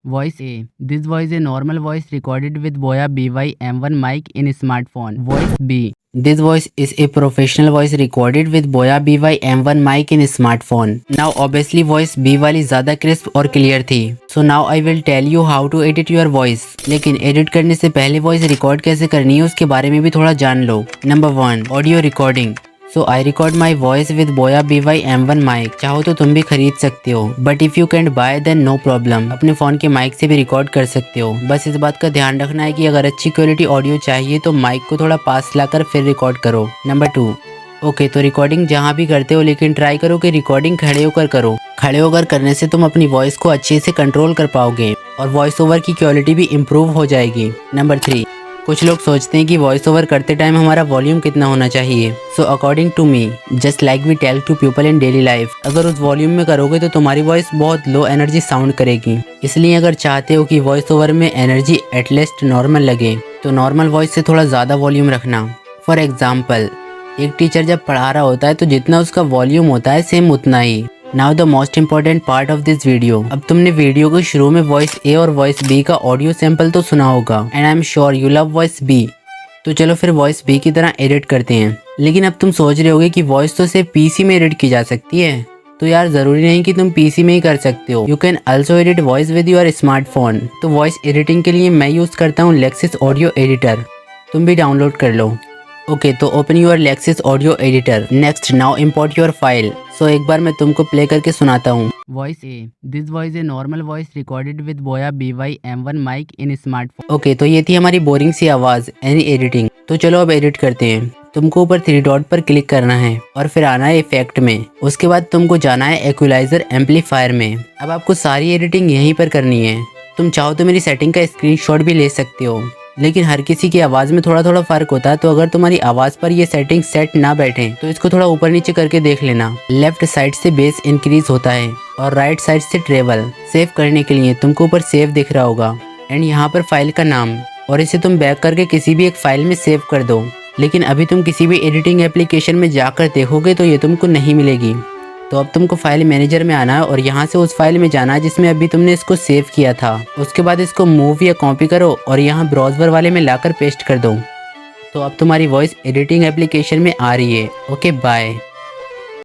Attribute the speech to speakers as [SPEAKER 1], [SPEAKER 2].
[SPEAKER 1] Voice A. This voice is a normal voice recorded with Boya BY M1 mic in smartphone. Voice B. This voice is a professional voice recorded with Boya BY M1 mic in smartphone. Now obviously voice B वाली ज़्यादा crisp और clear थी. So now I will tell you how to edit your voice. लेकिन edit करने से पहले voice record कैसे करनी है उसके बारे में भी थोड़ा जान लो. Number 1. Audio recording. So I record my voice with Boya BY M1 mic. चाहो तो तुम भी खरीद सकते हो, but if you can't buy then no problem. अपने फ़ोन के माइक से भी रिकॉर्ड कर सकते हो. बस इस बात का ध्यान रखना है कि अगर अच्छी क्वालिटी ऑडियो चाहिए तो माइक को थोड़ा पास लाकर फिर रिकॉर्ड करो. नंबर 2. ओके तो रिकॉर्डिंग जहाँ भी करते हो लेकिन ट्राई करो कि रिकॉर्डिंग खड़े होकर करो. खड़े होकर करने से तुम अपनी वॉइस को अच्छे से कंट्रोल कर पाओगे और वॉइस ओवर की क्वालिटी भी इम्प्रूव हो जाएगी. नंबर 3. कुछ लोग सोचते हैं कि वॉइस ओवर करते टाइम हमारा वॉल्यूम कितना होना चाहिए. So according to me, just like we tell to people in daily life, अगर उस वॉल्यूम में करोगे तो तुम्हारी वॉइस बहुत लो एनर्जी साउंड करेगी. इसलिए अगर चाहते हो कि वॉइस ओवर में एनर्जी एटलीस्ट नॉर्मल लगे तो नॉर्मल वॉइस से थोड़ा ज़्यादा वॉल्यूम रखना. फॉर एग्जाम्पल, एक टीचर जब पढ़ा रहा होता है तो जितना उसका वॉल्यूम होता है सेम उतना ही. Now the most important part of this video. अब तुमने वीडियो के शुरू में वॉइस ए और वॉइस बी का ऑडियो सैंपल तो सुना होगा and I am sure you love voice B. तो चलो फिर वॉइस बी की तरह एडिट करते हैं. लेकिन अब तुम सोच रहे होगे कि वॉइस तो सिर्फ पीसी में एडिट की जा सकती है. तो यार ज़रूरी नहीं कि तुम पीसी में ही कर सकते हो. You can also edit voice with your smartphone. तो वॉइस एडिटिंग के लिए मैं यूज़ करता हूँ लेक्सिस ऑडियो एडिटर. तुम भी डाउनलोड कर लो. ओके तो open your Lexis audio editor. Next now import your file. So एक बार मैं तुमको प्ले करके सुनाता हूँ. Voice A. This voice A normal voice recorded with Boya BY M1 mic in smartphone. Okay तो ये थी हमारी बोरिंग सी आवाज़ एनी एडिटिंग. तो चलो अब एडिट करते हैं. तुमको ऊपर 3 डॉट पर क्लिक करना है और फिर आना है इफेक्ट में. उसके बाद तुमको जाना है इक्वलाइजर एम्पलीफायर में. अब आपको सारी एडिटिंग यहीं पर करनी है. तुम चाहो तो मेरी सेटिंग का स्क्रीनशॉट भी ले सकते हो, लेकिन हर किसी की आवाज़ में थोड़ा थोड़ा फ़र्क होता है. तो अगर तुम्हारी आवाज़ पर ये सेटिंग सेट ना बैठे तो इसको थोड़ा ऊपर नीचे करके देख लेना. लेफ्ट साइड से बेस इंक्रीज होता है और राइट साइड से ट्रेवल. सेव करने के लिए तुमको ऊपर सेव दिख रहा होगा एंड यहाँ पर फाइल का नाम, और इसे तुम बैक करके किसी भी एक फाइल में सेव कर दो. लेकिन अभी तुम किसी भी एडिटिंग एप्लीकेशन में जाकर देखोगे तो ये तुमको नहीं मिलेगी. तो अब तुमको फाइल मैनेजर में आना है और यहाँ से उस फाइल में जाना है जिसमें अभी तुमने इसको सेव किया था. उसके बाद इसको मूव या कॉपी करो और यहाँ ब्राउज़र वाले में लाकर पेस्ट कर दो. तो अब तुम्हारी वॉइस एडिटिंग एप्लीकेशन में आ रही है. Okay bye.